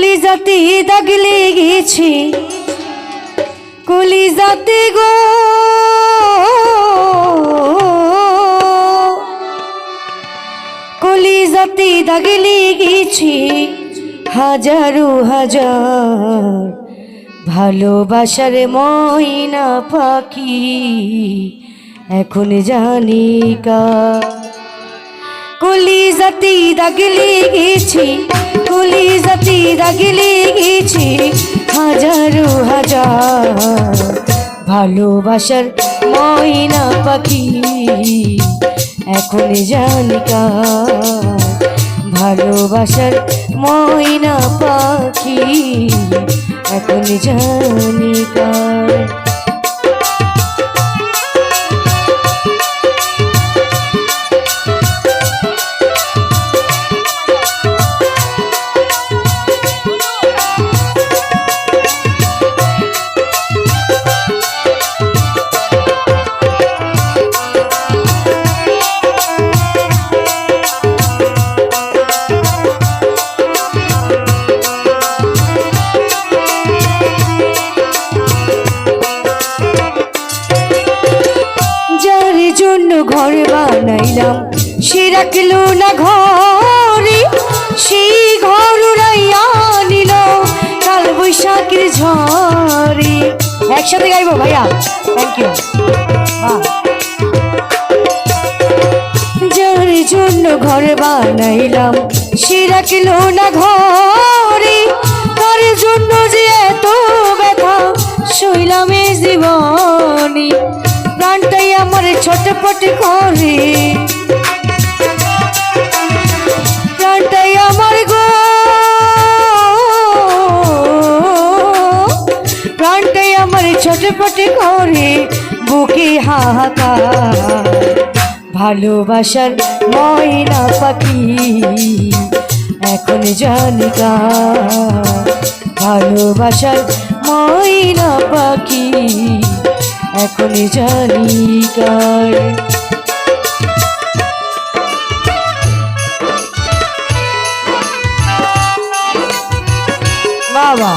কলিজাতে দাগ লেগেছে, কলিজাতে গো কলিজাতে দাগ লেগেছে হাজারো হাজার ভালোবাসার ময়না পাখি এখন জানি কার। কলিজাতে দাগ লেগেছে, কলিজাতে দাগ লেগেছে হাজারো হাজার ভালোবাসার ময়না পাখি এখন জানি কার। ভালোবাসার ময়না পাখি এখন জানি কার। ঘর বানাইলাম সে রাখলো না ঘরে, সেই ঘর উড়াইয়া নিল কাল বৈশাখের ঝড়ে। একসাথে গাইবো ভাইয়া, থ্যাংক ইউ। যার জন্য ঘর বানাইলাম সে রাখলো না ঘরে, তার জন্য যে এত ব্যথা শৈলামে জীবনী। প্রাণটাই আমার ছটপট করে, প্রাণটাই আমার গো, প্রাণটাই আমার ছটপট করে বুকে হাহাকার। ভালোবাসার ময়না পাখি এখন জানি কার। ভালোবাসার ময়না পাখি এখন জানি কার। বাবা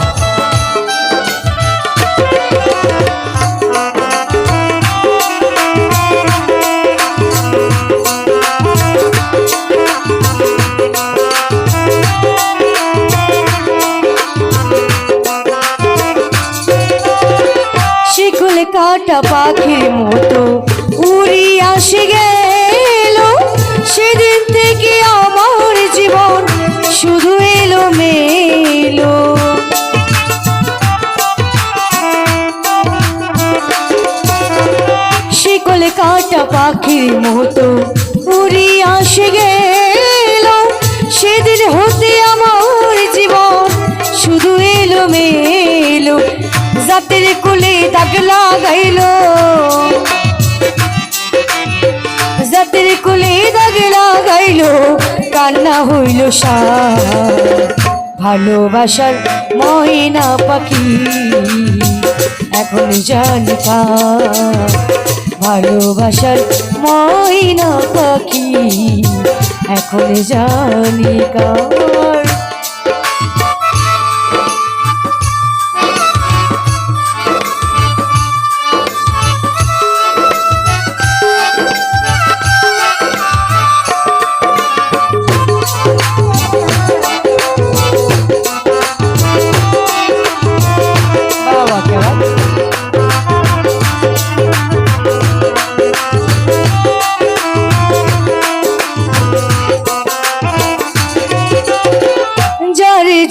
কাটা পাখির মতো উড়ি আসে গেল, সেদিন থেকে আমার জীবন শুধু এলো মেলো। শিকলে কাটা পাখির মতো উড়ি আসে গেল, সেদিন হতে আমার জীবন শুধু এলো মেলো। জাতের কুলে দাগ লাগাইলো, জাতের কুলে দাগ লাগাইলো কান্না হইল সার। ভালোবাসার ময়না পাখি এখন জানি কার। ভালোবাসার ময়না পাখি এখন জানি কার।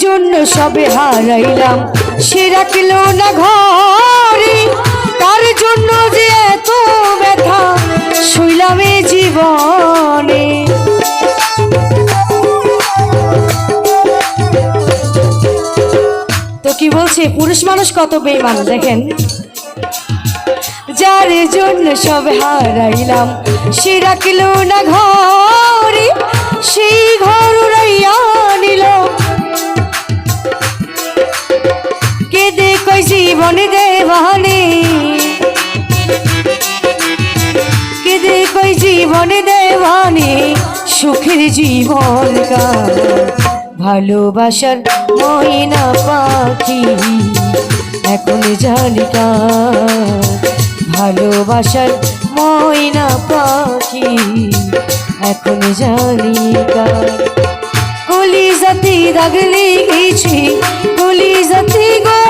জন্য সবে হারাইলাম সে রাখলো না ঘরে, তার জন্য যে এত ব্যথা শুইলামে জীবনে। তো কি বলছে পুরুষ মানুষ কত বেঈমান দেখেন। যার জন্য সব হারাইলাম সে রাখলো না ঘরে, সেই ঘর উড়াইয়া নিল কেঁদে কই জীবন দেওয়ানে, কেঁদে কই জীবন দেওয়ানে সুখের জীবন কার। ভালোবাসার ময়না পাখি এখন জানি কার, ভালোবাসার ময়না পাখি এখন জানি কার। কলিজাতে দাগ লেগেছে, কলিজাতে গো,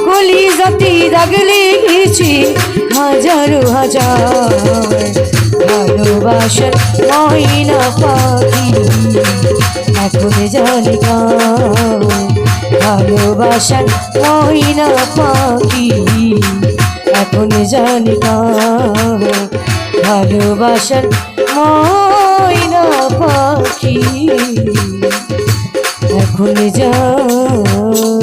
কলিজাতে দাগ লেগেছে হাজারো হাজার, ভালোবাসার ময়না পাখি এখন জানি কার, ভালোবাসার ময়না পাখি এখন জানি কার, ভালোবাসার ময়না পাখি এখন জানি।